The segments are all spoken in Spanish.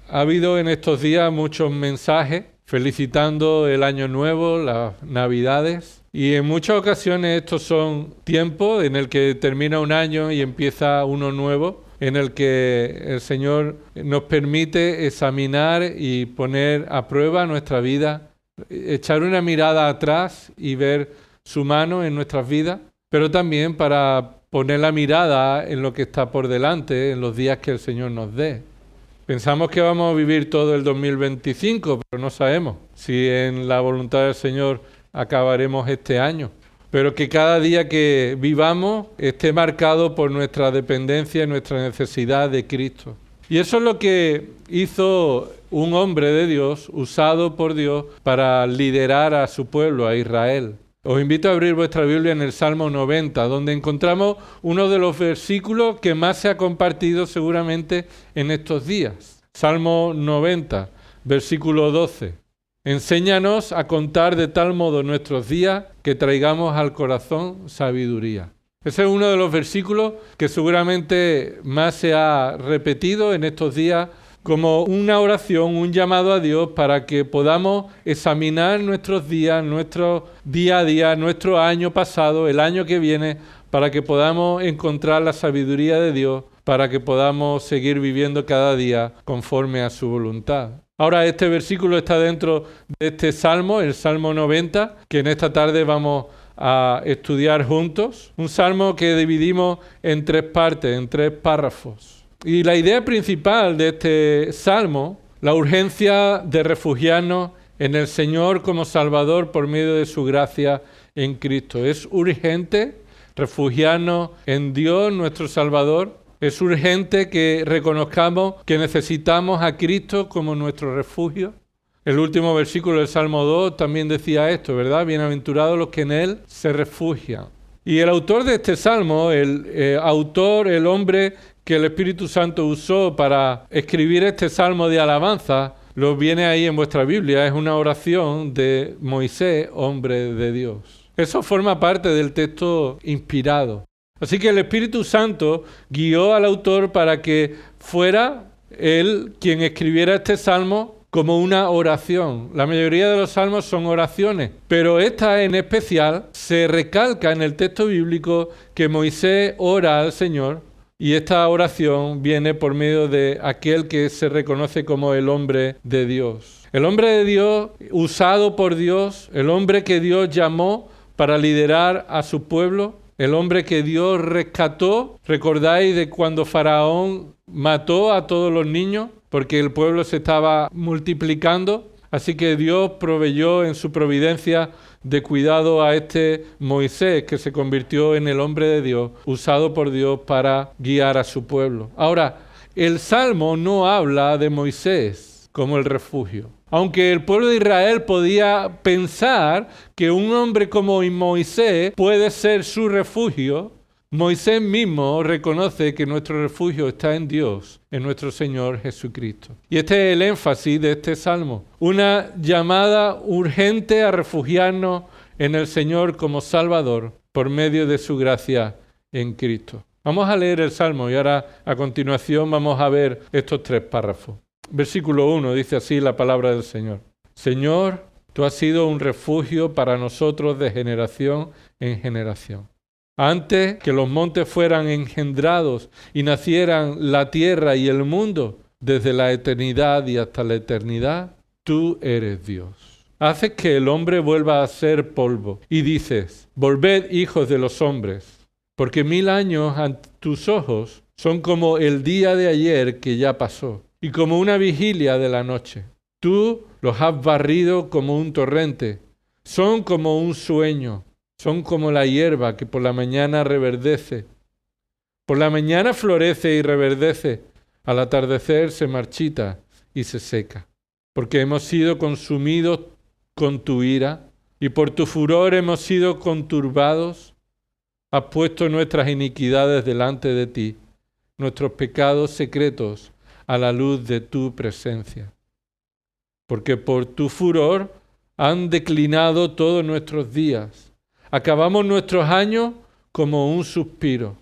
Ha habido en estos días muchos mensajes felicitando el año nuevo, las navidades, y en muchas ocasiones estos son tiempos en el que termina un año y empieza uno nuevo, en el que el Señor nos permite examinar y poner a prueba nuestra vida, echar una mirada atrás y ver su mano en nuestras vidas, pero también para poner la mirada en lo que está por delante, en los días que el Señor nos dé. Pensamos que vamos a vivir todo el 2025, pero no sabemos si en la voluntad del Señor acabaremos este año. Pero que cada día que vivamos esté marcado por nuestra dependencia y nuestra necesidad de Cristo. Y eso es lo que hizo un hombre de Dios, usado por Dios, para liderar a su pueblo, a Israel. Os invito a abrir vuestra Biblia en el Salmo 90, donde encontramos uno de los versículos que más se ha compartido seguramente en estos días. Salmo 90, versículo 12. Enséñanos a contar de tal modo nuestros días que traigamos al corazón sabiduría. Ese es uno de los versículos que seguramente más se ha repetido en estos días como una oración, un llamado a Dios para que podamos examinar nuestros días, nuestro día a día, nuestro año pasado, el año que viene, para que podamos encontrar la sabiduría de Dios, para que podamos seguir viviendo cada día conforme a su voluntad. Ahora este versículo está dentro de este salmo, el Salmo 90, que en esta tarde vamos a estudiar juntos. Un salmo que dividimos en tres partes, en tres párrafos. Y la idea principal de este salmo, la urgencia de refugiarnos en el Señor como Salvador por medio de su gracia en Cristo. Es urgente refugiarnos en Dios, nuestro Salvador. Es urgente que reconozcamos que necesitamos a Cristo como nuestro refugio. El último versículo del Salmo 2 también decía esto, ¿verdad? Bienaventurados los que en Él se refugian. Y el autor de este salmo, el hombre que el Espíritu Santo usó para escribir este salmo de alabanza, lo viene ahí en vuestra Biblia, es una oración de Moisés, hombre de Dios. Eso forma parte del texto inspirado. Así que el Espíritu Santo guió al autor para que fuera él quien escribiera este salmo como una oración. La mayoría de los salmos son oraciones, pero esta en especial se recalca en el texto bíblico que Moisés ora al Señor. Y esta oración viene por medio de aquel que se reconoce como el hombre de Dios. El hombre de Dios, usado por Dios, el hombre que Dios llamó para liderar a su pueblo, el hombre que Dios rescató. ¿Recordáis de cuando Faraón mató a todos los niños? Porque el pueblo se estaba multiplicando. Así que Dios proveyó en su providencia de cuidado a este Moisés, que se convirtió en el hombre de Dios, usado por Dios para guiar a su pueblo. Ahora, el Salmo no habla de Moisés como el refugio. Aunque el pueblo de Israel podía pensar que un hombre como Moisés puede ser su refugio, Moisés mismo reconoce que nuestro refugio está en Dios, en nuestro Señor Jesucristo. Y este es el énfasis de este salmo. Una llamada urgente a refugiarnos en el Señor como Salvador por medio de su gracia en Cristo. Vamos a leer el salmo y ahora a continuación vamos a ver estos tres párrafos. Versículo 1 dice así la palabra del Señor. Señor, tú has sido un refugio para nosotros de generación en generación. Antes que los montes fueran engendrados y nacieran la tierra y el mundo, desde la eternidad y hasta la eternidad, tú eres Dios. Haces que el hombre vuelva a ser polvo y dices, volved hijos de los hombres, porque 1000 años ante tus ojos son como el día de ayer que ya pasó y como una vigilia de la noche. Tú los has barrido como un torrente, son como un sueño. Son como la hierba que por la mañana reverdece. Por la mañana florece y reverdece. Al atardecer se marchita y se seca. Porque hemos sido consumidos con tu ira y por tu furor hemos sido conturbados. Has puesto nuestras iniquidades delante de ti, nuestros pecados secretos a la luz de tu presencia. Porque por tu furor han declinado todos nuestros días. Acabamos nuestros años como un suspiro.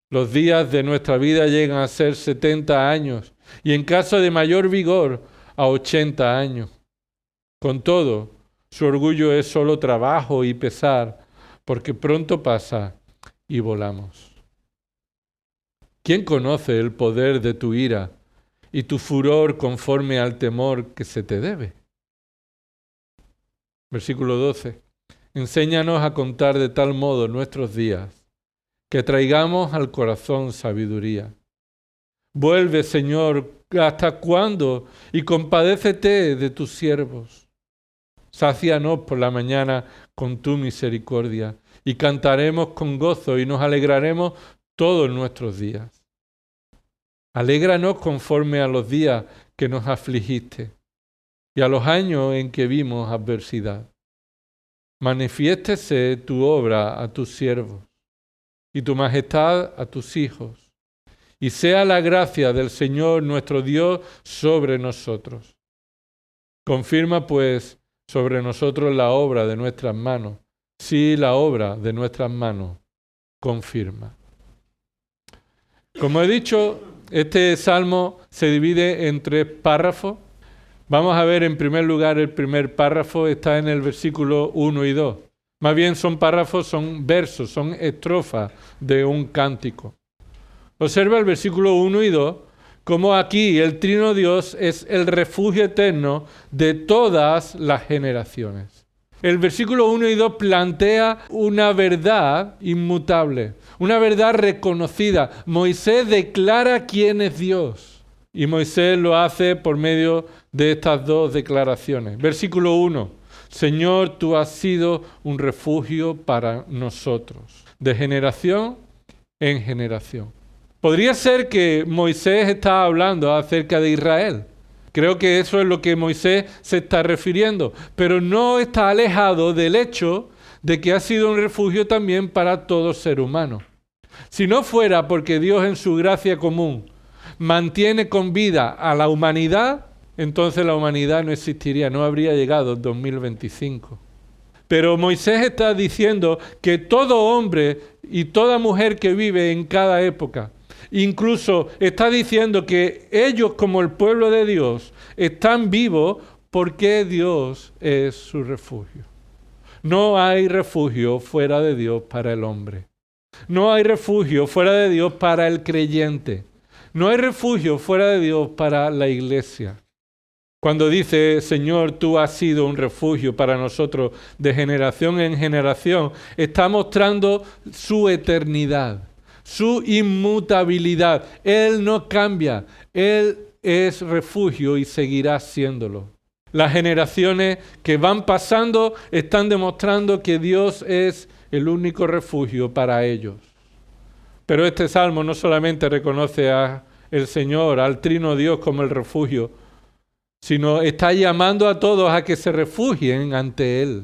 Los días de nuestra vida llegan a ser 70 años y en caso de mayor vigor, a 80 años. Con todo, su orgullo es solo trabajo y pesar, porque pronto pasa y volamos. ¿Quién conoce el poder de tu ira y tu furor conforme al temor que se te debe? Versículo 12. Enséñanos a contar de tal modo nuestros días, que traigamos al corazón sabiduría. Vuelve, Señor, ¿hasta cuándo? Y compadécete de tus siervos. Sácianos por la mañana con tu misericordia, y cantaremos con gozo y nos alegraremos todos nuestros días. Alégranos conforme a los días que nos afligiste y a los años en que vimos adversidad. Manifiéstese tu obra a tus siervos y tu majestad a tus hijos, y sea la gracia del Señor nuestro Dios sobre nosotros. Confirma pues sobre nosotros la obra de nuestras manos. Sí, la obra de nuestras manos confirma. Como he dicho, este salmo se divide en 3 párrafos. Vamos a ver en primer lugar el primer párrafo, está en el versículo 1 y 2. Más bien son párrafos, son versos, son estrofas de un cántico. Observa el versículo 1 y 2, como aquí el Trino Dios es el refugio eterno de todas las generaciones. El versículo 1 y 2 plantea una verdad inmutable, una verdad reconocida. Moisés declara quién es Dios. Y Moisés lo hace por medio de estas 2 declaraciones. Versículo 1. Señor, tú has sido un refugio para nosotros, de generación en generación. Podría ser que Moisés está hablando acerca de Israel. Creo que eso es lo que Moisés se está refiriendo, pero no está alejado del hecho de que ha sido un refugio también para todo ser humano. Si no fuera porque Dios en su gracia común mantiene con vida a la humanidad, entonces la humanidad no existiría, no habría llegado en 2025. Pero Moisés está diciendo que todo hombre y toda mujer que vive en cada época, incluso está diciendo que ellos como el pueblo de Dios están vivos porque Dios es su refugio. No hay refugio fuera de Dios para el hombre. No hay refugio fuera de Dios para el creyente. No hay refugio fuera de Dios para la iglesia. Cuando dice, Señor, tú has sido un refugio para nosotros de generación en generación, está mostrando su eternidad, su inmutabilidad. Él no cambia, Él es refugio y seguirá siéndolo. Las generaciones que van pasando están demostrando que Dios es el único refugio para ellos. Pero este salmo no solamente reconoce al Señor, al Trino Dios como el refugio, sino está llamando a todos a que se refugien ante Él,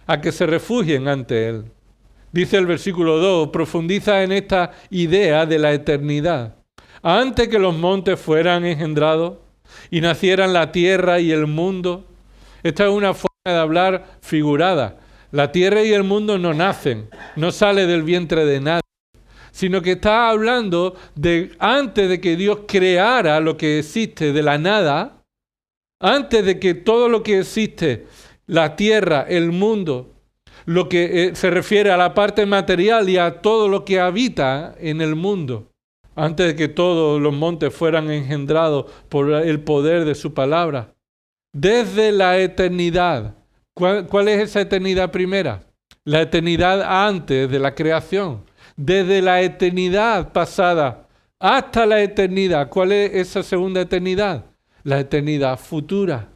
a que se refugien ante Él. Dice el versículo 2, profundiza en esta idea de la eternidad. Antes que los montes fueran engendrados y nacieran la tierra y el mundo. Esta es una forma de hablar figurada. La tierra y el mundo no nacen, no sale del vientre de nadie, sino que está hablando de antes de que Dios creara lo que existe de la nada, antes de que todo lo que existe, la tierra, el mundo, lo que se refiere a la parte material y a todo lo que habita en el mundo, antes de que todos los montes fueran engendrados por el poder de su palabra, desde la eternidad. ¿Cuál es esa eternidad primera? La eternidad antes de la creación. Desde la eternidad pasada hasta la eternidad. ¿Cuál es esa segunda eternidad? La eternidad futura.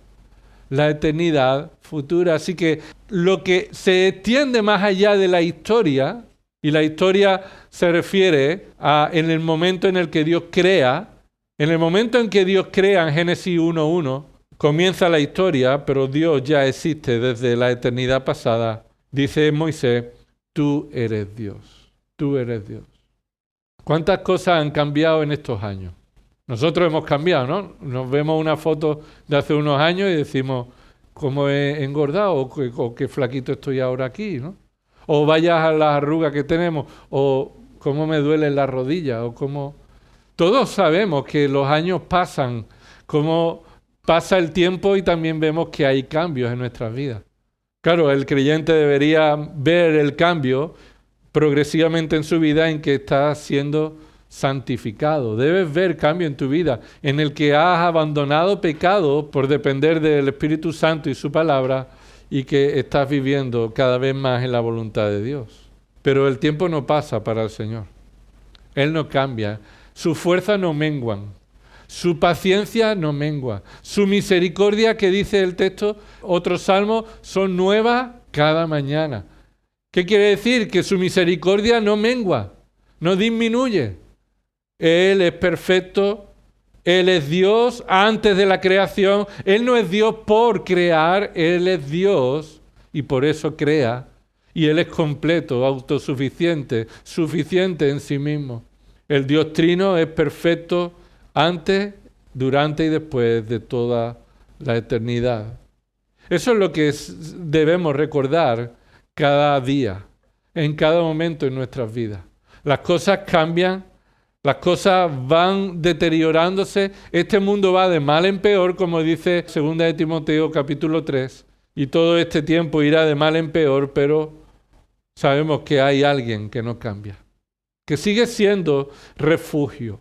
La eternidad futura. Así que lo que se extiende más allá de la historia, y la historia se refiere a en el momento en el que Dios crea, en el momento en que Dios crea en Génesis 1:1, comienza la historia, pero Dios ya existe desde la eternidad pasada. Dice Moisés, tú eres Dios, tú eres Dios. ¿Cuántas cosas han cambiado en estos años? Nosotros hemos cambiado, ¿no? Nos vemos una foto de hace unos años y decimos, ¿cómo he engordado? O qué flaquito estoy ahora aquí, ¿no? O vayas a las arrugas que tenemos, o cómo me duelen las rodillas, o cómo... Todos sabemos que los años pasan, como pasa el tiempo y también vemos que hay cambios en nuestras vidas. Claro, el creyente debería ver el cambio progresivamente en su vida en que está siendo santificado. Debes ver cambio en tu vida en el que has abandonado pecado por depender del Espíritu Santo y su palabra y que estás viviendo cada vez más en la voluntad de Dios. Pero el tiempo no pasa para el Señor. Él no cambia. Sus fuerzas no menguan. Su paciencia no mengua. Su misericordia, que dice el texto, otros salmos, son nuevas cada mañana. ¿Qué quiere decir? Que su misericordia no mengua, no disminuye. Él es perfecto, Él es Dios antes de la creación. Él no es Dios por crear, Él es Dios y por eso crea. Y Él es completo, autosuficiente, suficiente en sí mismo. El Dios Trino es perfecto antes, durante y después de toda la eternidad. Eso es lo que debemos recordar cada día, en cada momento en nuestras vidas. Las cosas cambian, las cosas van deteriorándose. Este mundo va de mal en peor, como dice 2 de Timoteo capítulo 3, y todo este tiempo irá de mal en peor, pero sabemos que hay alguien que no cambia, que sigue siendo refugio,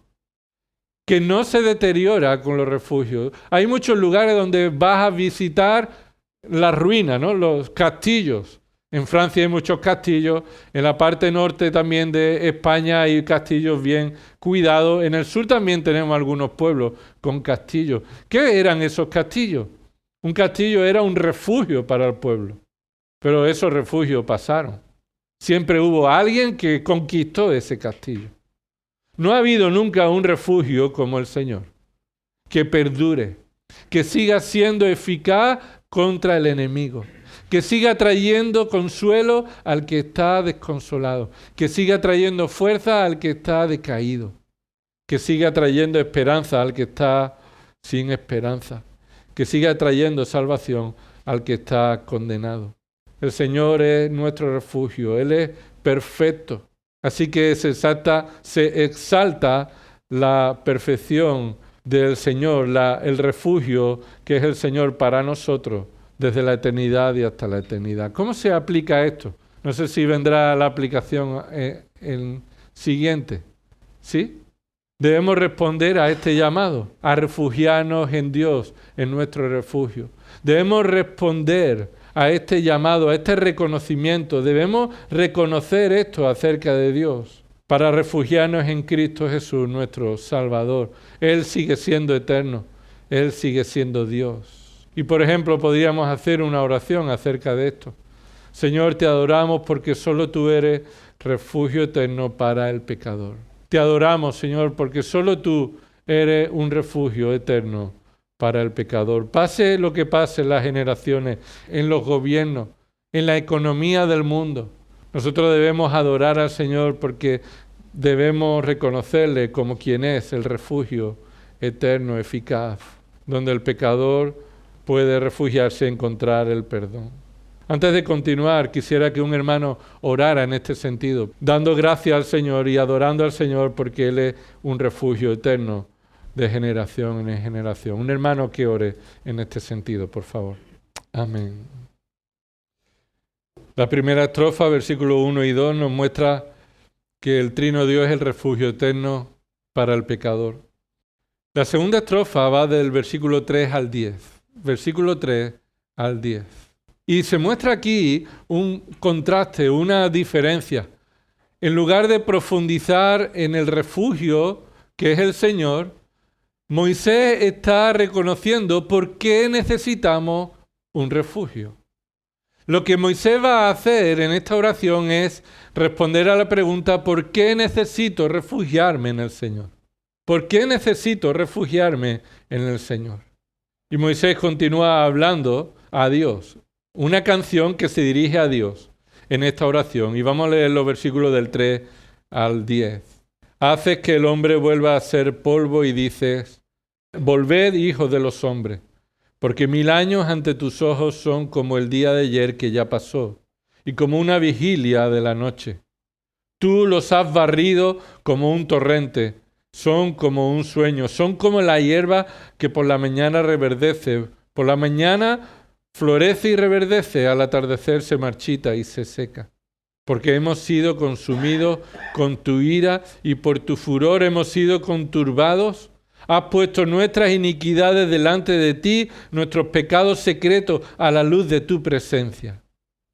que no se deteriora con los refugios. Hay muchos lugares donde vas a visitar las ruinas, ¿no? Los castillos. En Francia hay muchos castillos, en la parte norte también de España hay castillos bien cuidados. En el sur también tenemos algunos pueblos con castillos. ¿Qué eran esos castillos? Un castillo era un refugio para el pueblo, pero esos refugios pasaron. Siempre hubo alguien que conquistó ese castillo. No ha habido nunca un refugio como el Señor, que perdure, que siga siendo eficaz contra el enemigo, que siga trayendo consuelo al que está desconsolado, que siga trayendo fuerza al que está decaído, que siga trayendo esperanza al que está sin esperanza, que siga trayendo salvación al que está condenado. El Señor es nuestro refugio, Él es perfecto. Así que se exalta la perfección del Señor, el refugio que es el Señor para nosotros desde la eternidad y hasta la eternidad. ¿Cómo se aplica esto? No sé si vendrá la aplicación en siguiente. ¿Sí? Debemos responder a este llamado, a refugiarnos en Dios, en nuestro refugio. Debemos responder a este llamado, a este reconocimiento. Debemos reconocer esto acerca de Dios para refugiarnos en Cristo Jesús, nuestro Salvador. Él sigue siendo eterno, Él sigue siendo Dios. Y por ejemplo, podríamos hacer una oración acerca de esto. Señor, te adoramos porque solo tú eres refugio eterno para el pecador. Te adoramos, Señor, porque solo tú eres un refugio eterno para el pecador. Pase lo que pase en las generaciones, en los gobiernos, en la economía del mundo. Nosotros debemos adorar al Señor porque debemos reconocerle como quien es el refugio eterno, eficaz, donde el pecador puede refugiarse y encontrar el perdón. Antes de continuar, quisiera que un hermano orara en este sentido, dando gracias al Señor y adorando al Señor porque Él es un refugio eterno de generación en generación. Un hermano que ore en este sentido, por favor. Amén. La primera estrofa, versículos 1 y 2, nos muestra que el Trino Dios es el refugio eterno para el pecador. La segunda estrofa va del versículo 3 al 10. Versículo 3 al 10. Y se muestra aquí un contraste, una diferencia. En lugar de profundizar en el refugio que es el Señor, Moisés está reconociendo por qué necesitamos un refugio. Lo que Moisés va a hacer en esta oración es responder a la pregunta ¿por qué necesito refugiarme en el Señor? ¿Por qué necesito refugiarme en el Señor? Y Moisés continúa hablando a Dios. Una canción que se dirige a Dios en esta oración. Y vamos a leer los versículos del 3 al 10. Haces que el hombre vuelva a ser polvo y dices, volved, hijos de los hombres, porque 1000 años ante tus ojos son como el día de ayer que ya pasó, y como una vigilia de la noche. Tú los has barrido como un torrente, son como un sueño, son como la hierba que por la mañana reverdece. Por la mañana florece y reverdece, al atardecer se marchita y se seca. Porque hemos sido consumidos con tu ira y por tu furor hemos sido conturbados. Has puesto nuestras iniquidades delante de ti, nuestros pecados secretos a la luz de tu presencia.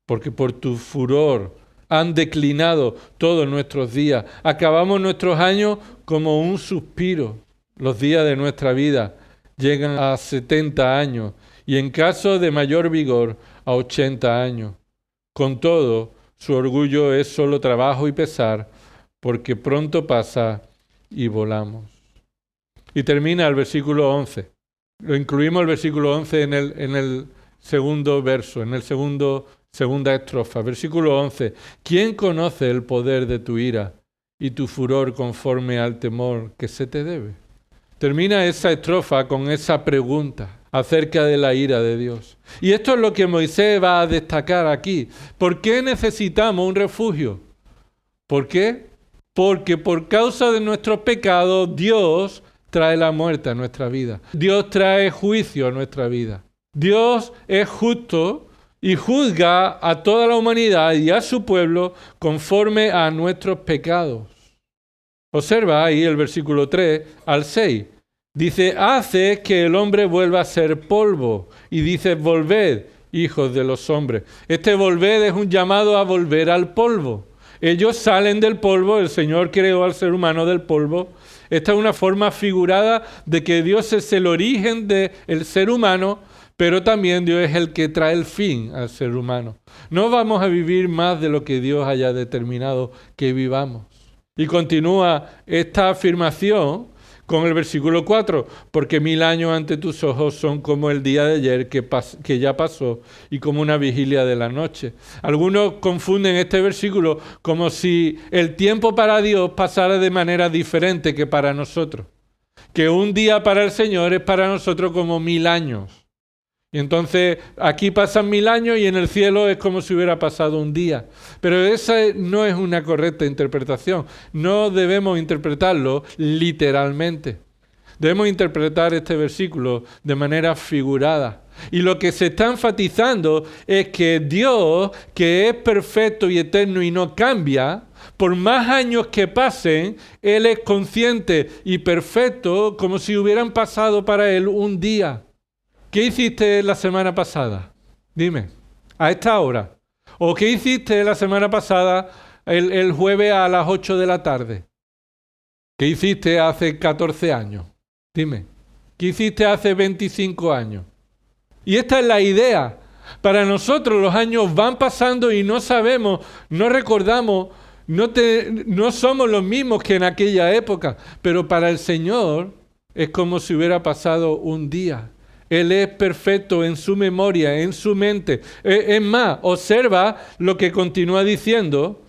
Porque por tu furor han declinado todos nuestros días. Acabamos nuestros años como un suspiro. Los días de nuestra vida llegan a 70 años y en caso de mayor vigor a 80 años. Con todo, su orgullo es solo trabajo y pesar, porque pronto pasa y volamos. Y termina el versículo 11. Lo incluimos el versículo 11 en el segundo verso, en el segunda estrofa. Versículo 11. ¿Quién conoce el poder de tu ira y tu furor conforme al temor que se te debe? Termina esa estrofa con esa pregunta acerca de la ira de Dios. Y esto es lo que Moisés va a destacar aquí. ¿Por qué necesitamos un refugio? ¿Por qué? Porque por causa de nuestros pecados, Dios trae la muerte a nuestra vida. Dios trae juicio a nuestra vida. Dios es justo y juzga a toda la humanidad y a su pueblo conforme a nuestros pecados. Observa ahí el versículo 3 al 6. Dice, hace que el hombre vuelva a ser polvo. Y dice, volved, hijos de los hombres. Este volved es un llamado a volver al polvo. Ellos salen del polvo, el Señor creó al ser humano del polvo. Esta es una forma figurada de que Dios es el origen del ser humano, pero también Dios es el que trae el fin al ser humano. No vamos a vivir más de lo que Dios haya determinado que vivamos. Y continúa esta afirmación con el versículo 4, porque 1000 años ante tus ojos son como el día de ayer que ya pasó y como una vigilia de la noche. Algunos confunden este versículo como si el tiempo para Dios pasara de manera diferente que para nosotros. Que un día para el Señor es para nosotros como 1000 años. Y entonces aquí pasan 1000 años y en el cielo es como si hubiera pasado un día. Pero esa no es una correcta interpretación. No debemos interpretarlo literalmente. Debemos interpretar este versículo de manera figurada. Y lo que se está enfatizando es que Dios, que es perfecto y eterno y no cambia, por más años que pasen, Él es consciente y perfecto como si hubieran pasado para Él un día. ¿Qué hiciste la semana pasada? Dime, a esta hora. ¿O qué hiciste la semana pasada el jueves a las 8 de la tarde? ¿Qué hiciste hace 14 años? Dime, ¿qué hiciste hace 25 años? Y esta es la idea. Para nosotros los años van pasando y no sabemos, no recordamos, no somos los mismos que en aquella época. Pero para el Señor es como si hubiera pasado un día. Él es perfecto en su memoria, en su mente. Es más, observa lo que continúa diciendo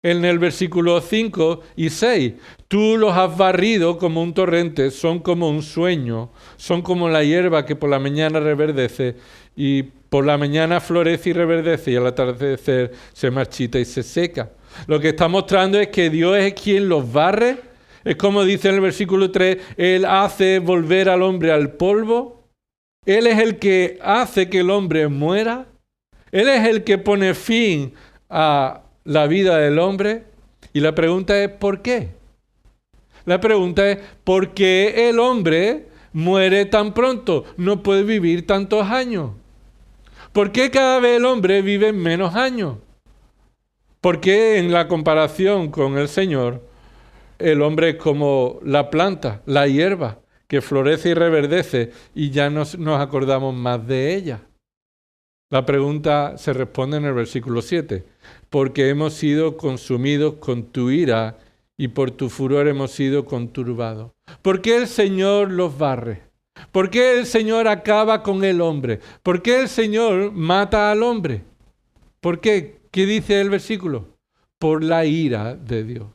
en el versículo 5 y 6. Tú los has barrido como un torrente, son como un sueño, son como la hierba que por la mañana reverdece y por la mañana florece y reverdece y al atardecer se marchita y se seca. Lo que está mostrando es que Dios es quien los barre. Es como dice en el versículo 3, Él hace volver al hombre al polvo. Él es el que hace que el hombre muera. Él es el que pone fin a la vida del hombre. Y la pregunta es, ¿por qué? La pregunta es, ¿por qué el hombre muere tan pronto? No puede vivir tantos años. ¿Por qué cada vez el hombre vive menos años? ¿Por qué en la comparación con el Señor, el hombre es como la planta, la hierba, que florece y reverdece y ya no nos acordamos más de ella? La pregunta se responde en el versículo 7. Porque hemos sido consumidos con tu ira y por tu furor hemos sido conturbados. ¿Por qué el Señor los barre? ¿Por qué el Señor acaba con el hombre? ¿Por qué el Señor mata al hombre? ¿Por qué? ¿Qué dice el versículo? Por la ira de Dios.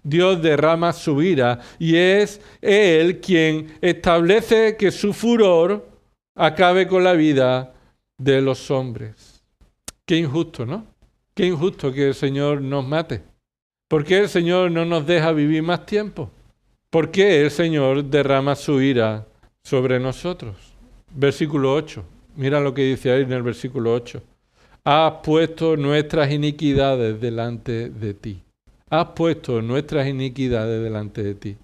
Dios derrama su ira y es Él quien establece que su furor acabe con la vida de los hombres. Qué injusto, ¿no? Qué injusto que el Señor nos mate. ¿Por qué el Señor no nos deja vivir más tiempo? ¿Por qué el Señor derrama su ira sobre nosotros? Versículo 8. Mira lo que dice ahí en el versículo 8. Has puesto nuestras iniquidades delante de ti. Has puesto nuestras iniquidades delante de ti.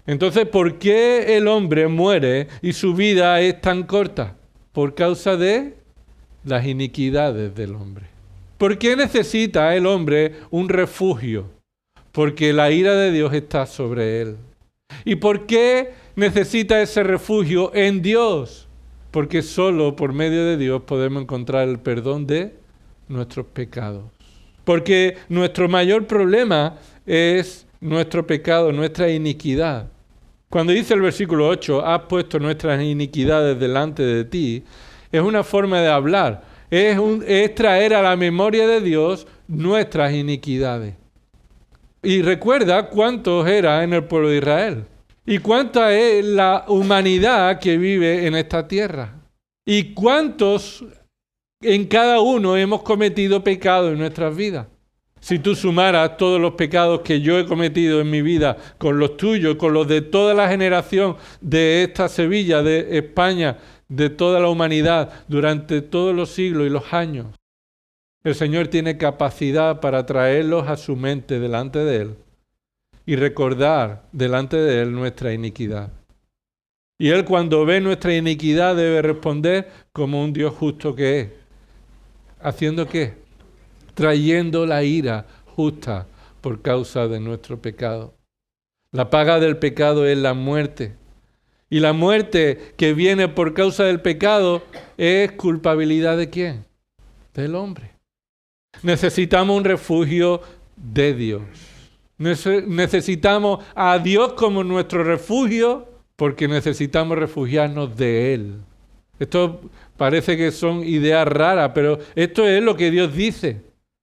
Entonces, ¿por qué el hombre muere y su vida es tan corta? Por causa de las iniquidades del hombre. ¿Por qué necesita el hombre un refugio? Porque la ira de Dios está sobre él. ¿Y por qué necesita ese refugio en Dios? Porque solo por medio de Dios podemos encontrar el perdón de nuestros pecados. Porque nuestro mayor problema es nuestro pecado, nuestra iniquidad. Cuando dice el versículo 8, has puesto nuestras iniquidades delante de ti, es una forma de hablar. Es traer a la memoria de Dios nuestras iniquidades. Y recuerda cuántos eran en el pueblo de Israel. Y cuánta es la humanidad que vive en esta tierra. Y cuántos en cada uno hemos cometido pecado en nuestras vidas. Si tú sumaras todos los pecados que yo he cometido en mi vida con los tuyos, con los de toda la generación de esta Sevilla, de España, de toda la humanidad, durante todos los siglos y los años, el Señor tiene capacidad para traerlos a su mente delante de Él y recordar delante de Él nuestra iniquidad. Y Él, cuando ve nuestra iniquidad, debe responder como un Dios justo que es. ¿Haciendo qué? Trayendo la ira justa por causa de nuestro pecado. La paga del pecado es la muerte. Y la muerte que viene por causa del pecado es culpabilidad ¿de quién? Del hombre. Necesitamos un refugio de Dios. Necesitamos a Dios como nuestro refugio porque necesitamos refugiarnos de Él. Esto parece que son ideas raras, pero esto es lo que Dios dice.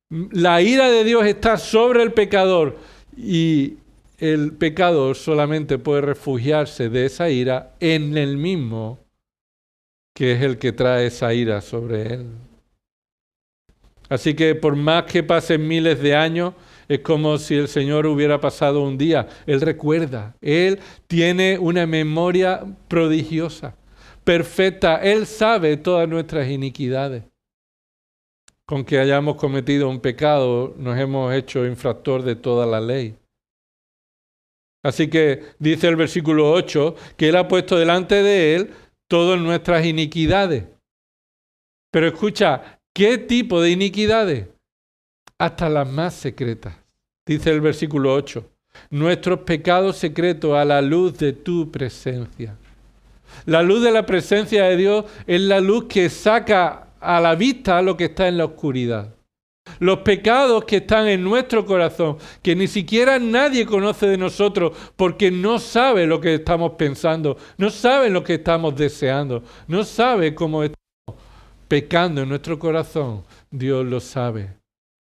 La ira de Dios está sobre el pecador y el pecador solamente puede refugiarse de esa ira en el mismo, que es el que trae esa ira sobre él. Así que por más que pasen miles de años, es como si el Señor hubiera pasado un día. Él recuerda, Él tiene una memoria prodigiosa, perfecta. Él sabe todas nuestras iniquidades. Con que hayamos cometido un pecado, nos hemos hecho infractor de toda la ley. Así que dice el versículo 8, que Él ha puesto delante de Él todas nuestras iniquidades. Pero escucha, ¿qué tipo de iniquidades? Hasta las más secretas. Dice el versículo 8, nuestros pecados secretos a la luz de tu presencia. La luz de la presencia de Dios es la luz que saca a la vista lo que está en la oscuridad. Los pecados que están en nuestro corazón, que ni siquiera nadie conoce de nosotros porque no sabe lo que estamos pensando, no sabe lo que estamos deseando, no sabe cómo estamos pecando en nuestro corazón. Dios lo sabe.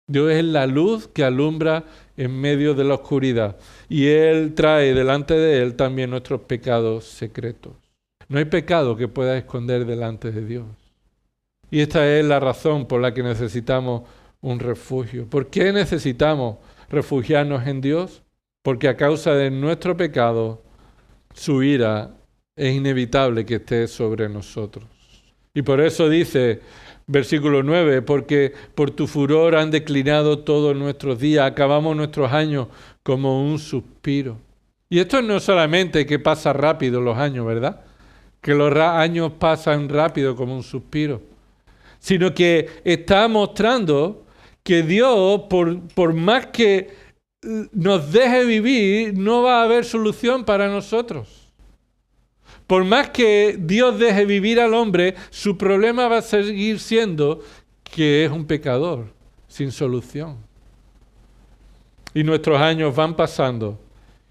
Dios es la luz que alumbra en medio de la oscuridad y Él trae delante de Él también nuestros pecados secretos. No hay pecado que pueda esconder delante de Dios. Y esta es la razón por la que necesitamos un refugio. ¿Por qué necesitamos refugiarnos en Dios? Porque a causa de nuestro pecado, su ira es inevitable que esté sobre nosotros. Y por eso dice, versículo 9, porque por tu furor han declinado todos nuestros días, acabamos nuestros años como un suspiro. Y esto no solamente que pasa rápido los años, ¿verdad? Que los años pasan rápido como un suspiro, sino que está mostrando que Dios, por más que nos deje vivir, no va a haber solución para nosotros. Por más que Dios deje vivir al hombre, su problema va a seguir siendo que es un pecador sin solución. Y nuestros años van pasando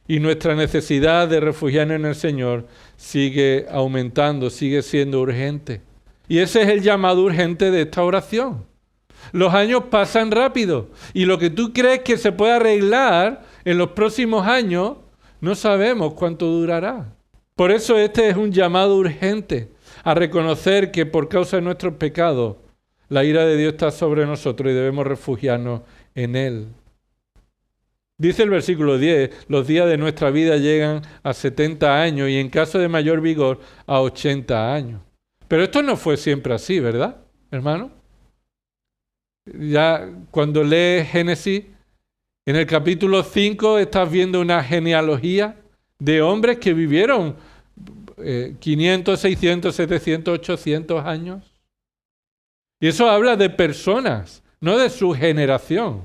y nuestra necesidad de refugiarnos en el Señor sigue aumentando, sigue siendo urgente. Y ese es el llamado urgente de esta oración. Los años pasan rápido y lo que tú crees que se puede arreglar en los próximos años, no sabemos cuánto durará. Por eso este es un llamado urgente a reconocer que por causa de nuestros pecados, la ira de Dios está sobre nosotros y debemos refugiarnos en Él. Dice el versículo 10, los días de nuestra vida llegan a 70 años y en caso de mayor vigor a 80 años. Pero esto no fue siempre así, ¿verdad, hermano? Ya cuando lees Génesis, en el capítulo 5 estás viendo una genealogía de hombres que vivieron 500, 600, 700, 800 años. Y eso habla de personas, no de su generación.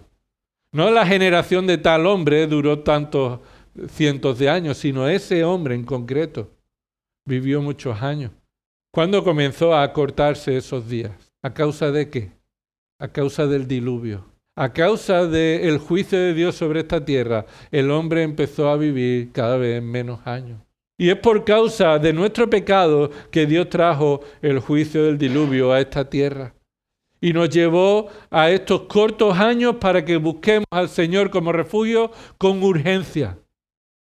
No la generación de tal hombre duró tantos cientos de años, sino ese hombre en concreto vivió muchos años. ¿Cuándo comenzó a acortarse esos días? ¿A causa de qué? A causa del diluvio. A causa del juicio de Dios sobre esta tierra, el hombre empezó a vivir cada vez menos años. Y es por causa de nuestro pecado que Dios trajo el juicio del diluvio a esta tierra. Y nos llevó a estos cortos años para que busquemos al Señor como refugio con urgencia.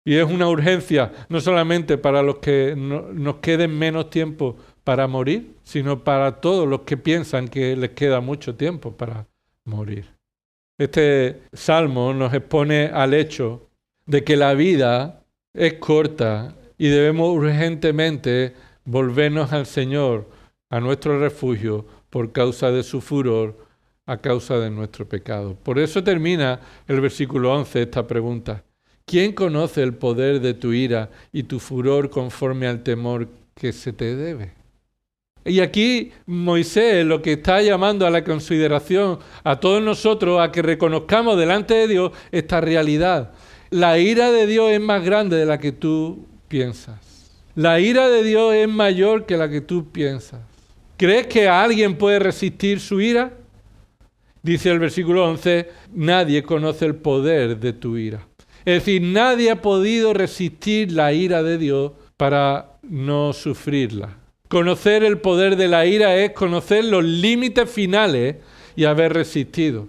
Y es una urgencia no solamente para los que nos queden menos tiempo para morir, sino para todos los que piensan que les queda mucho tiempo para morir. Este salmo nos expone al hecho de que la vida es corta y debemos urgentemente volvernos al Señor, a nuestro refugio, por causa de su furor, a causa de nuestro pecado. Por eso termina el versículo 11 esta pregunta. ¿Quién conoce el poder de tu ira y tu furor conforme al temor que se te debe? Y aquí Moisés lo que está llamando a la consideración a todos nosotros a que reconozcamos delante de Dios esta realidad. La ira de Dios es más grande de la que tú piensas. La ira de Dios es mayor que la que tú piensas. ¿Crees que alguien puede resistir su ira? Dice el versículo 11, nadie conoce el poder de tu ira. Es decir, nadie ha podido resistir la ira de Dios para no sufrirla. Conocer el poder de la ira es conocer los límites finales y haber resistido.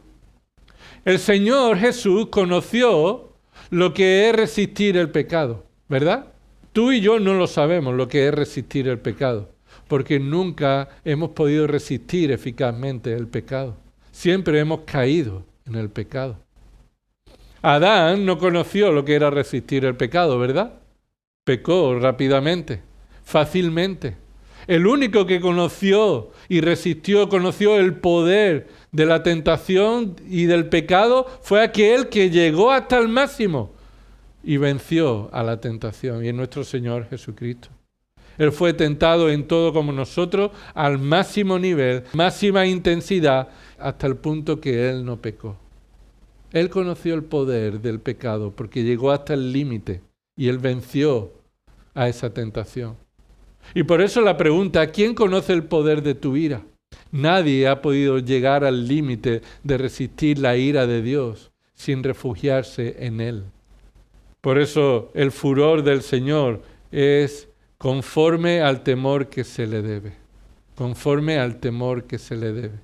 El Señor Jesús conoció lo que es resistir el pecado, ¿verdad? Tú y yo no lo sabemos lo que es resistir el pecado, porque nunca hemos podido resistir eficazmente el pecado. Siempre hemos caído en el pecado. Adán no conoció lo que era resistir el pecado, ¿verdad? Pecó rápidamente, fácilmente. El único que conoció y resistió, conoció el poder de la tentación y del pecado, fue aquel que llegó hasta el máximo y venció a la tentación, y es nuestro Señor Jesucristo. Él fue tentado en todo como nosotros, al máximo nivel, máxima intensidad, hasta el punto que Él no pecó. Él conoció el poder del pecado porque llegó hasta el límite y Él venció a esa tentación. Y por eso la pregunta, ¿quién conoce el poder de tu ira? Nadie ha podido llegar al límite de resistir la ira de Dios sin refugiarse en Él. Por eso el furor del Señor es conforme al temor que se le debe. Conforme al temor que se le debe.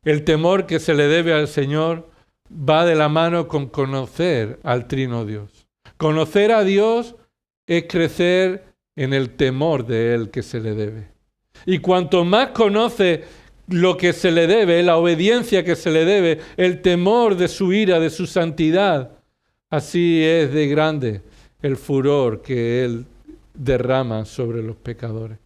El temor que se le debe al Señor va de la mano con conocer al Trino Dios. Conocer a Dios es crecer en el temor de Él que se le debe. Y cuanto más conoce lo que se le debe, la obediencia que se le debe, el temor de su ira, de su santidad, así es de grande el furor que Él derrama sobre los pecadores.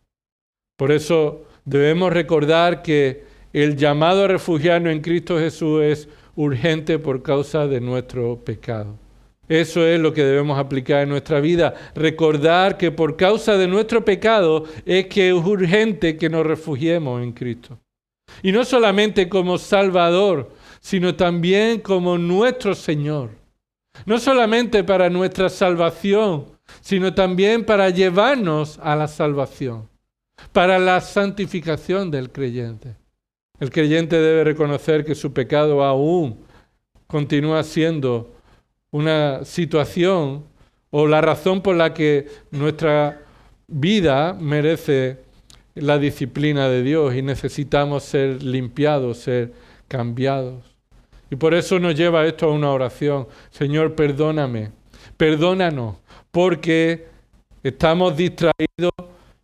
Por eso debemos recordar que el llamado a refugiarnos en Cristo Jesús es urgente por causa de nuestro pecado. Eso es lo que debemos aplicar en nuestra vida. Recordar que por causa de nuestro pecado es que es urgente que nos refugiemos en Cristo. Y no solamente como Salvador, sino también como nuestro Señor. No solamente para nuestra salvación, sino también para llevarnos a la salvación, para la santificación del creyente. El creyente debe reconocer que su pecado aún continúa siendo una situación o la razón por la que nuestra vida merece la disciplina de Dios y necesitamos ser limpiados, ser cambiados. Y por eso nos lleva esto a una oración. Señor, perdóname, perdónanos, porque estamos distraídos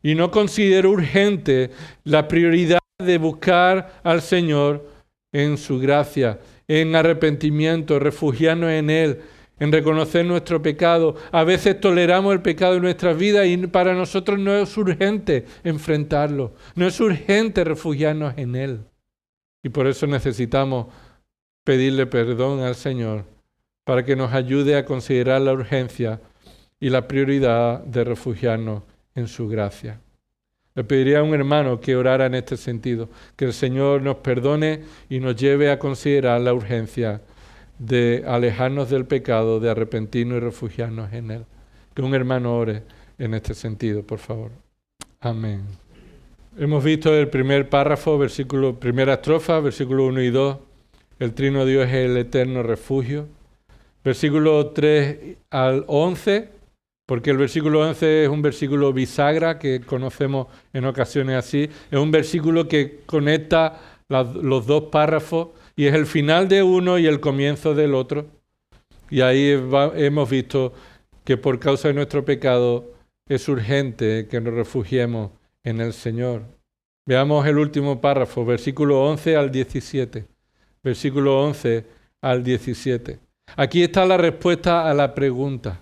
y no considero urgente la prioridad de buscar al Señor en su gracia, en arrepentimiento, refugiarnos en Él, en reconocer nuestro pecado. A veces toleramos el pecado en nuestras vidas y para nosotros no es urgente enfrentarlo, no es urgente refugiarnos en él. Y por eso necesitamos pedirle perdón al Señor para que nos ayude a considerar la urgencia y la prioridad de refugiarnos en su gracia. Le pediría a un hermano que orara en este sentido, que el Señor nos perdone y nos lleve a considerar la urgencia de alejarnos del pecado, de arrepentirnos y refugiarnos en él. Que un hermano ore en este sentido, por favor. Amén. Hemos visto el primer párrafo, primera estrofa, versículo 1 y 2. El trino Dios es el eterno refugio. Versículo 3 al 11, porque el versículo 11 es un versículo bisagra que conocemos en ocasiones así. Es un versículo que conecta los dos párrafos y es el final de uno y el comienzo del otro. Y ahí hemos visto que por causa de nuestro pecado es urgente que nos refugiemos en el Señor. Veamos el último párrafo, versículo 11 al 17. Versículo 11 al 17. Aquí está la respuesta a la pregunta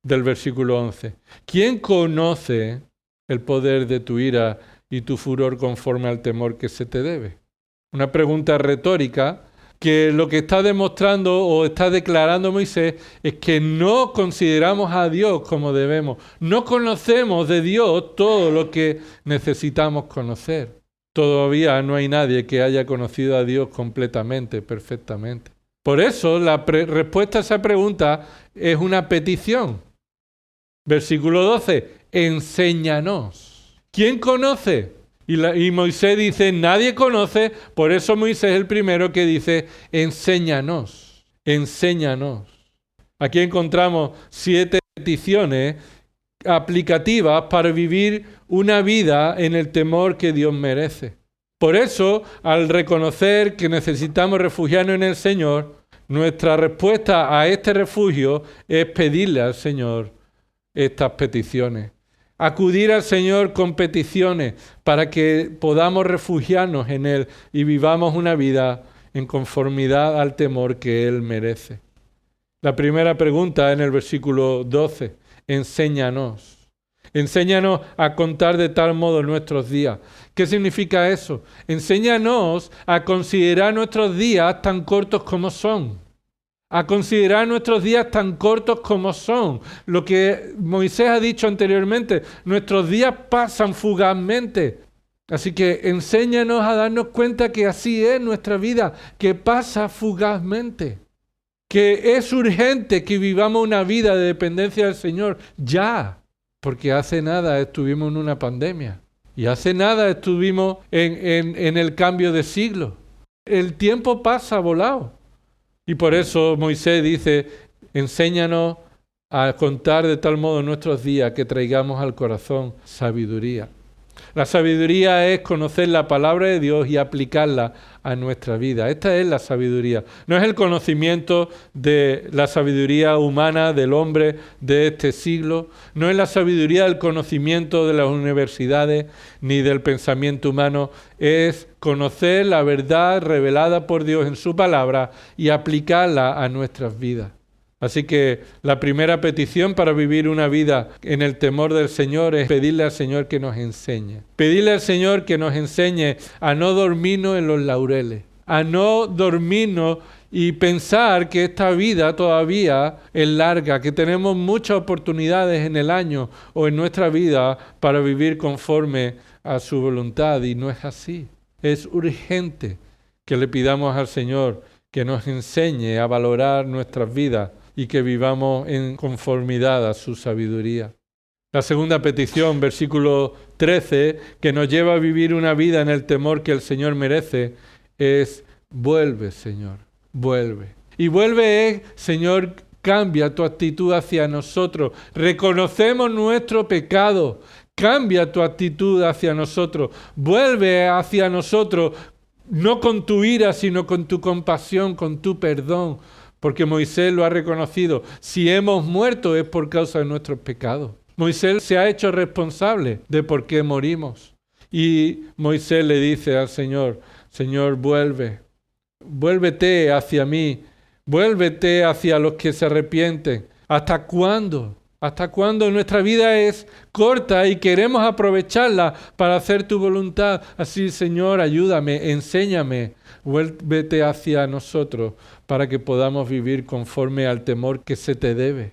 del versículo 11. ¿Quién conoce el poder de tu ira y tu furor conforme al temor que se te debe? Una pregunta retórica que lo que está demostrando o está declarando Moisés es que no consideramos a Dios como debemos. No conocemos de Dios todo lo que necesitamos conocer. Todavía no hay nadie que haya conocido a Dios completamente, perfectamente. Por eso la respuesta a esa pregunta es una petición. Versículo 12, enséñanos. ¿Quién conoce? Y Moisés dice, nadie conoce, por eso Moisés es el primero que dice, enséñanos, enséñanos. Aquí encontramos 7 peticiones aplicativas para vivir una vida en el temor que Dios merece. Por eso, al reconocer que necesitamos refugiarnos en el Señor, nuestra respuesta a este refugio es pedirle al Señor estas peticiones. Acudir al Señor con peticiones para que podamos refugiarnos en Él y vivamos una vida en conformidad al temor que Él merece. La primera pregunta en el versículo 12, enséñanos. Enséñanos a contar de tal modo nuestros días. ¿Qué significa eso? Enséñanos a considerar nuestros días tan cortos como son. A considerar nuestros días tan cortos como son. Lo que Moisés ha dicho anteriormente, nuestros días pasan fugazmente. Así que enséñanos a darnos cuenta que así es nuestra vida, que pasa fugazmente. Que es urgente que vivamos una vida de dependencia del Señor ya. Porque hace nada estuvimos en una pandemia. Y hace nada estuvimos en el cambio de siglo. El tiempo pasa volado. Y por eso Moisés dice, enséñanos a contar de tal modo nuestros días que traigamos al corazón sabiduría. La sabiduría es conocer la palabra de Dios y aplicarla a nuestra vida. Esta es la sabiduría. No es el conocimiento de la sabiduría humana del hombre de este siglo. No es la sabiduría del conocimiento de las universidades ni del pensamiento humano. Es conocer la verdad revelada por Dios en su palabra y aplicarla a nuestras vidas. Así que la primera petición para vivir una vida en el temor del Señor es pedirle al Señor que nos enseñe. Pedirle al Señor que nos enseñe a no dormirnos en los laureles, a no dormirnos y pensar que esta vida todavía es larga, que tenemos muchas oportunidades en el año o en nuestra vida para vivir conforme a su voluntad. Y no es así. Es urgente que le pidamos al Señor que nos enseñe a valorar nuestras vidas y que vivamos en conformidad a su sabiduría. La segunda petición, versículo 13, que nos lleva a vivir una vida en el temor que el Señor merece, es vuelve, Señor, vuelve. Y vuelve es, Señor, cambia tu actitud hacia nosotros. Reconocemos nuestro pecado. Cambia tu actitud hacia nosotros. Vuelve hacia nosotros, no con tu ira, sino con tu compasión, con tu perdón. Porque Moisés lo ha reconocido. Si hemos muerto es por causa de nuestros pecados. Moisés se ha hecho responsable de por qué morimos. Y Moisés le dice al Señor, Señor, vuelve. Vuélvete hacia mí Vuélvete hacia los que se arrepienten. ¿Hasta cuándo? ¿Hasta cuándo nuestra vida es corta y queremos aprovecharla para hacer tu voluntad? Así, Señor, ayúdame, enséñame. Vuélvete hacia nosotros para que podamos vivir conforme al temor que se te debe.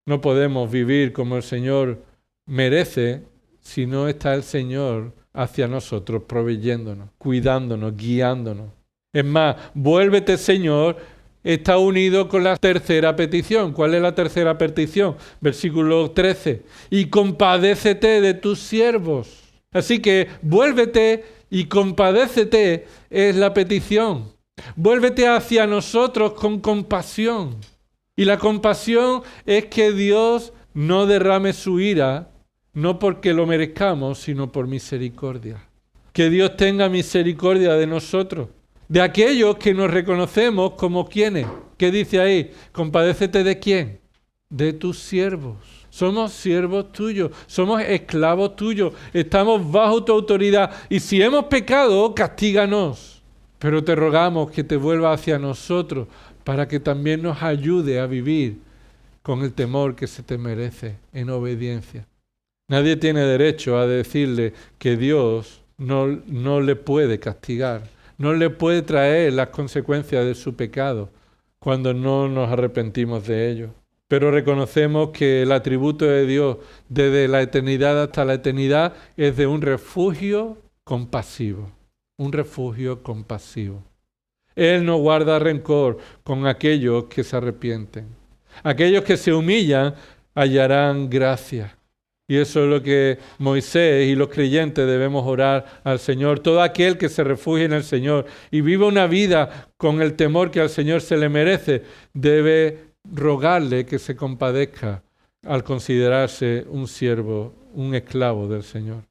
No podemos vivir como el Señor merece si no está el Señor hacia nosotros, proveyéndonos, cuidándonos, guiándonos. Es más, vuélvete, Señor, está unido con la tercera petición. ¿Cuál es la tercera petición? Versículo 13. Y compadécete de tus siervos. Así que vuélvete y compadécete es la petición. Vuélvete hacia nosotros con compasión. Y la compasión es que Dios no derrame su ira, no porque lo merezcamos, sino por misericordia. Que Dios tenga misericordia de nosotros, de aquellos que nos reconocemos como quienes. ¿Qué dice ahí? Compadécete de quién? De tus siervos. Somos siervos tuyos, somos esclavos tuyos, estamos bajo tu autoridad y si hemos pecado, castíganos. Pero te rogamos que te vuelvas hacia nosotros para que también nos ayude a vivir con el temor que se te merece en obediencia. Nadie tiene derecho a decirle que Dios no le puede castigar, no le puede traer las consecuencias de su pecado cuando no nos arrepentimos de ello. Pero reconocemos que el atributo de Dios desde la eternidad hasta la eternidad es de un refugio compasivo. Un refugio compasivo. Él no guarda rencor con aquellos que se arrepienten. Aquellos que se humillan hallarán gracia. Y eso es lo que Moisés y los creyentes debemos orar al Señor. Todo aquel que se refugie en el Señor y viva una vida con el temor que al Señor se le merece, debe rogarle que se compadezca al considerarse un siervo, un esclavo del Señor.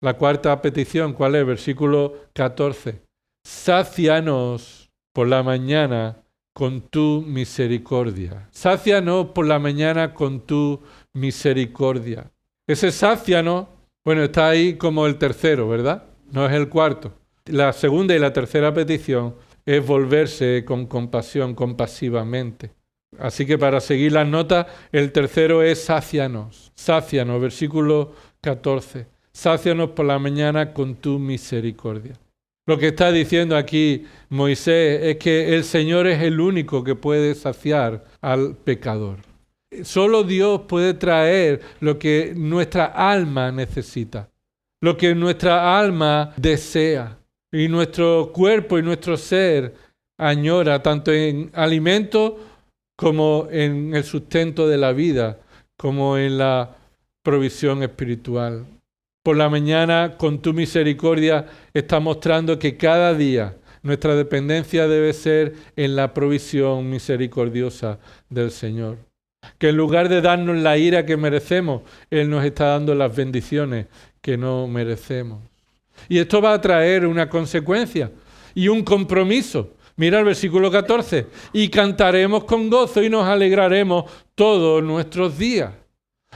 La cuarta petición, ¿cuál es? Versículo 14. Sácianos por la mañana con tu misericordia. Sácianos por la mañana con tu misericordia. Ese sácianos, bueno, está ahí como el tercero, ¿verdad? No es el cuarto. La segunda y la tercera petición es volverse con compasión, compasivamente. Así que para seguir las notas, el tercero es sácianos. Sácianos, versículo 14. Sácianos por la mañana con tu misericordia. Lo que está diciendo aquí Moisés es que el Señor es el único que puede saciar al pecador. Solo Dios puede traer lo que nuestra alma necesita, lo que nuestra alma desea. Y nuestro cuerpo y nuestro ser añora tanto en alimento como en el sustento de la vida, como en la provisión espiritual. Por la mañana, con tu misericordia, está mostrando que cada día nuestra dependencia debe ser en la provisión misericordiosa del Señor. Que en lugar de darnos la ira que merecemos, Él nos está dando las bendiciones que no merecemos. Y esto va a traer una consecuencia y un compromiso. Mira el versículo 14. Y cantaremos con gozo y nos alegraremos todos nuestros días.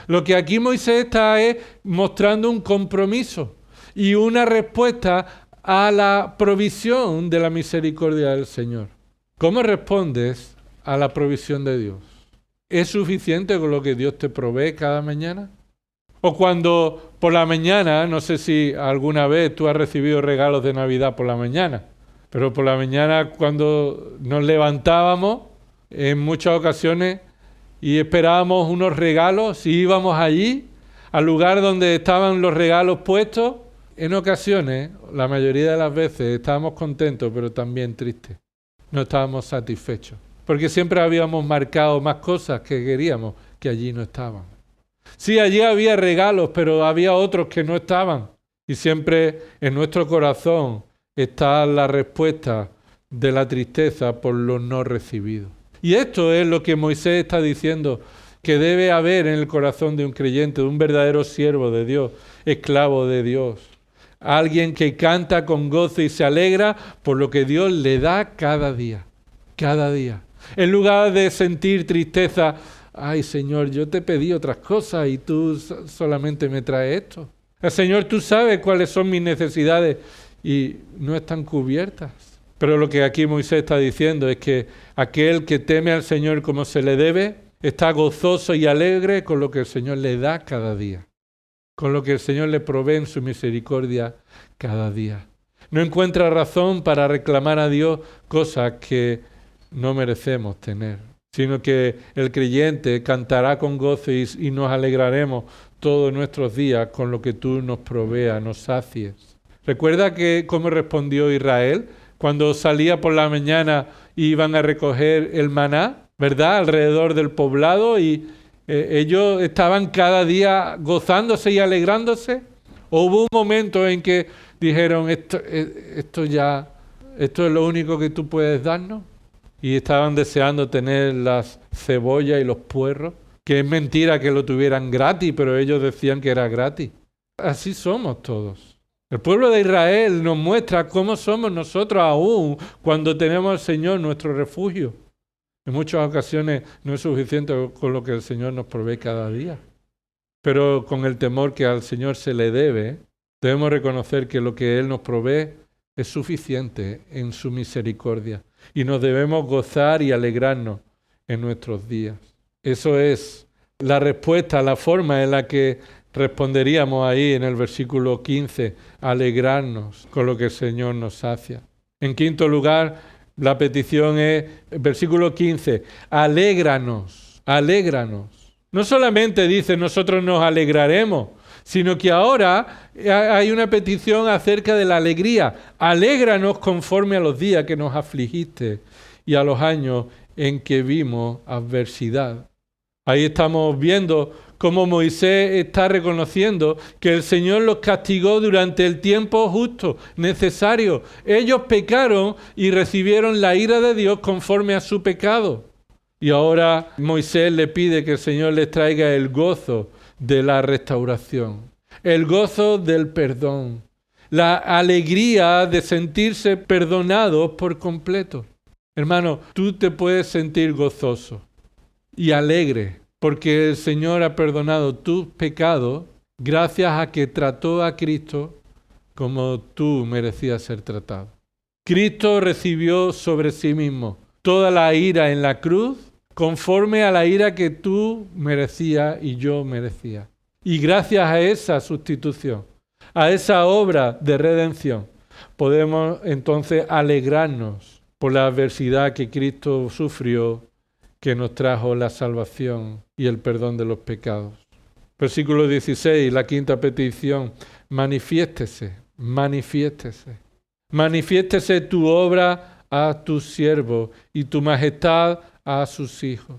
Lo que aquí Moisés está es mostrando un compromiso y una respuesta a la provisión de la misericordia del Señor. ¿Cómo respondes a la provisión de Dios? ¿Es suficiente con lo que Dios te provee cada mañana? O cuando por la mañana, no sé si alguna vez tú has recibido regalos de Navidad por la mañana, pero por la mañana cuando nos levantábamos, en muchas ocasiones, y esperábamos unos regalos, y íbamos allí, al lugar donde estaban los regalos puestos, en ocasiones, la mayoría de las veces, estábamos contentos, pero también tristes. No estábamos satisfechos, porque siempre habíamos marcado más cosas que queríamos que allí no estaban. Sí, allí había regalos, pero había otros que no estaban. Y siempre en nuestro corazón está la respuesta de la tristeza por lo no recibido. Y esto es lo que Moisés está diciendo que debe haber en el corazón de un creyente, de un verdadero siervo de Dios, esclavo de Dios. Alguien que canta con gozo y se alegra por lo que Dios le da cada día. Cada día. En lugar de sentir tristeza, ay Señor, yo te pedí otras cosas y tú solamente me traes esto. Señor, tú sabes cuáles son mis necesidades y no están cubiertas. Pero lo que aquí Moisés está diciendo es que aquel que teme al Señor como se le debe, está gozoso y alegre con lo que el Señor le da cada día, con lo que el Señor le provee en su misericordia cada día. No encuentra razón para reclamar a Dios cosas que no merecemos tener, sino que el creyente cantará con gozo y nos alegraremos todos nuestros días con lo que tú nos proveas, nos sacies. ¿Recuerda cómo respondió Israel cuando salía por la mañana y iban a recoger el maná, ¿verdad? Alrededor del poblado y ellos estaban cada día gozándose y alegrándose. ¿O hubo un momento en que dijeron, esto es lo único que tú puedes darnos? Y estaban deseando tener las cebollas y los puerros, que es mentira que lo tuvieran gratis, pero ellos decían que era gratis. Así somos todos. El pueblo de Israel nos muestra cómo somos nosotros aún cuando tenemos al Señor nuestro refugio. En muchas ocasiones no es suficiente con lo que el Señor nos provee cada día. Pero con el temor que al Señor se le debe, debemos reconocer que lo que Él nos provee es suficiente en su misericordia. Y nos debemos gozar y alegrarnos en nuestros días. Eso es la respuesta, la forma en la que responderíamos ahí en el versículo 15, alegrarnos con lo que el Señor nos sacia. En quinto lugar, la petición es, versículo 15, alégranos, alégranos. No solamente dice nosotros nos alegraremos, sino que ahora hay una petición acerca de la alegría. Alégranos conforme a los días que nos afligiste y a los años en que vimos adversidad. Ahí estamos viendo cómo Moisés está reconociendo que el Señor los castigó durante el tiempo justo, necesario. Ellos pecaron y recibieron la ira de Dios conforme a su pecado. Y ahora Moisés le pide que el Señor les traiga el gozo de la restauración, el gozo del perdón, la alegría de sentirse perdonados por completo. Hermano, tú te puedes sentir gozoso y alegre porque el Señor ha perdonado tus pecados gracias a que trató a Cristo como tú merecías ser tratado. Cristo recibió sobre sí mismo toda la ira en la cruz conforme a la ira que tú merecías y yo merecía. Y gracias a esa sustitución, a esa obra de redención, podemos entonces alegrarnos por la adversidad que Cristo sufrió, que nos trajo la salvación y el perdón de los pecados. Versículo 16, la quinta petición, manifiéstese, manifiéstese. Manifiéstese tu obra a tus siervos y tu majestad a sus hijos.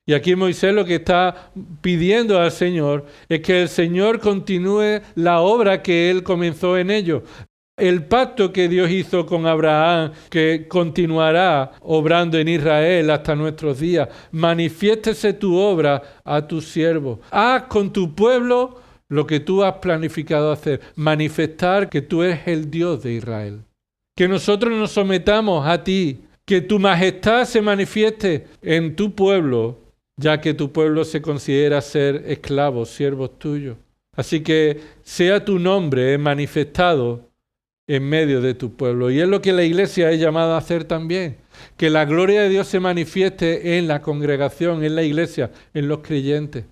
Y aquí Moisés lo que está pidiendo al Señor es que el Señor continúe la obra que Él comenzó en ellos. El pacto que Dios hizo con Abraham, que continuará obrando en Israel hasta nuestros días. Manifiéstese tu obra a tus siervos. Haz con tu pueblo lo que tú has planificado hacer. Manifestar que tú eres el Dios de Israel. Que nosotros nos sometamos a ti. Que tu majestad se manifieste en tu pueblo, ya que tu pueblo se considera ser esclavos, siervos tuyos. Así que sea tu nombre manifestado en medio de tu pueblo. Y es lo que la iglesia es llamada a hacer también. Que la gloria de Dios se manifieste en la congregación, en la iglesia, en los creyentes.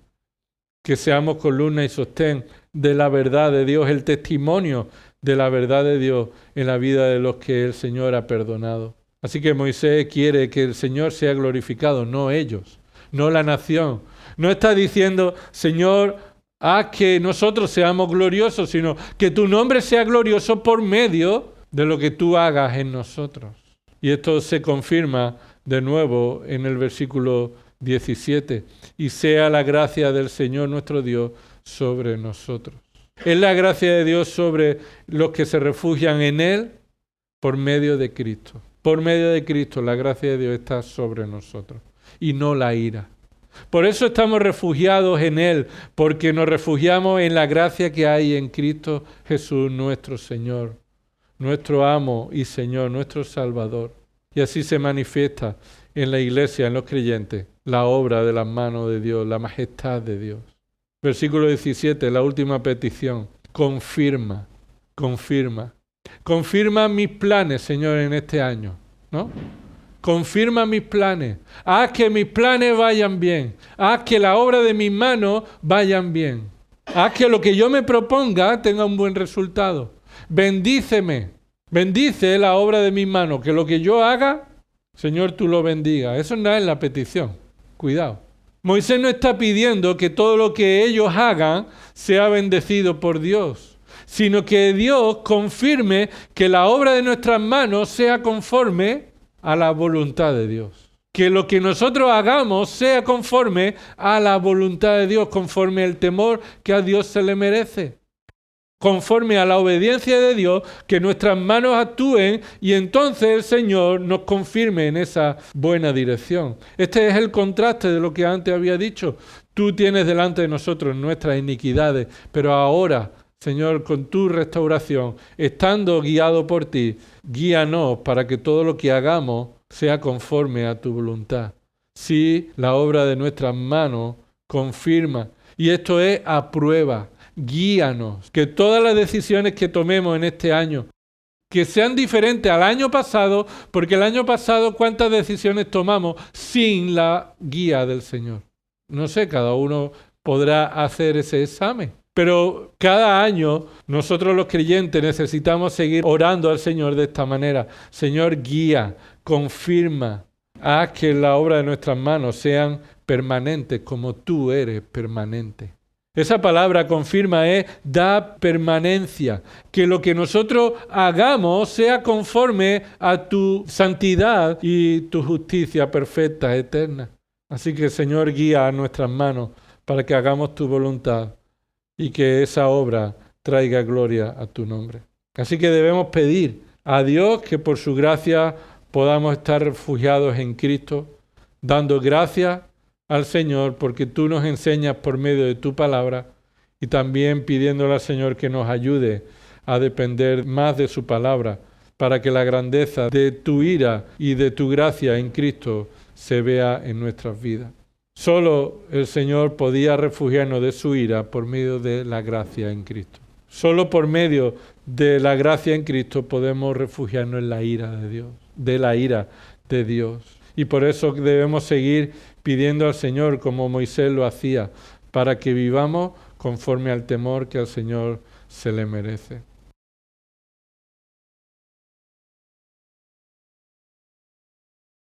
Que seamos columna y sostén de la verdad de Dios, el testimonio de la verdad de Dios en la vida de los que el Señor ha perdonado. Así que Moisés quiere que el Señor sea glorificado, no ellos, no la nación. No está diciendo, Señor, haz que nosotros seamos gloriosos, sino que tu nombre sea glorioso por medio de lo que tú hagas en nosotros. Y esto se confirma de nuevo en el versículo 17. Y sea la gracia del Señor nuestro Dios sobre nosotros. Es la gracia de Dios sobre los que se refugian en Él por medio de Cristo. Por medio de Cristo la gracia de Dios está sobre nosotros y no la ira. Por eso estamos refugiados en Él, porque nos refugiamos en la gracia que hay en Cristo Jesús nuestro Señor, nuestro amo y Señor, nuestro Salvador. Y así se manifiesta en la iglesia, en los creyentes, la obra de las manos de Dios, la majestad de Dios. Versículo 17, la última petición, confirma, confirma. Confirma mis planes, Señor, en este año, ¿no? Confirma mis planes. Haz que mis planes vayan bien. Haz que la obra de mis manos vayan bien. Haz que lo que yo me proponga tenga un buen resultado. Bendíceme. Bendice la obra de mis manos. Que lo que yo haga, Señor, tú lo bendigas. Eso no es la petición. Cuidado. Moisés no está pidiendo que todo lo que ellos hagan sea bendecido por Dios, sino que Dios confirme que la obra de nuestras manos sea conforme a la voluntad de Dios. Que lo que nosotros hagamos sea conforme a la voluntad de Dios, conforme al temor que a Dios se le merece. Conforme a la obediencia de Dios, que nuestras manos actúen y entonces el Señor nos confirme en esa buena dirección. Este es el contraste de lo que antes había dicho. Tú tienes delante de nosotros nuestras iniquidades, pero ahora, Señor, con tu restauración, estando guiado por ti, guíanos para que todo lo que hagamos sea conforme a tu voluntad. Sí, la obra de nuestras manos confirma, y esto es a prueba. Guíanos, que todas las decisiones que tomemos en este año, que sean diferentes al año pasado, porque el año pasado cuántas decisiones tomamos sin la guía del Señor. No sé, cada uno podrá hacer ese examen. Pero cada año nosotros los creyentes necesitamos seguir orando al Señor de esta manera. Señor, guía, confirma, haz que la obra de nuestras manos sean permanentes como tú eres permanente. Esa palabra confirma es da permanencia, que lo que nosotros hagamos sea conforme a tu santidad y tu justicia perfecta, eterna. Así que Señor, guía a nuestras manos para que hagamos tu voluntad y que esa obra traiga gloria a tu nombre. Así que debemos pedir a Dios que por su gracia podamos estar refugiados en Cristo, dando gracias al Señor porque tú nos enseñas por medio de tu palabra y también pidiéndole al Señor que nos ayude a depender más de su palabra para que la grandeza de tu ira y de tu gracia en Cristo se vea en nuestras vidas. Solo el Señor podía refugiarnos de su ira por medio de la gracia en Cristo. Solo por medio de la gracia en Cristo podemos refugiarnos en la ira de Dios, de la ira de Dios. Y por eso debemos seguir pidiendo al Señor como Moisés lo hacía, para que vivamos conforme al temor que al Señor se le merece.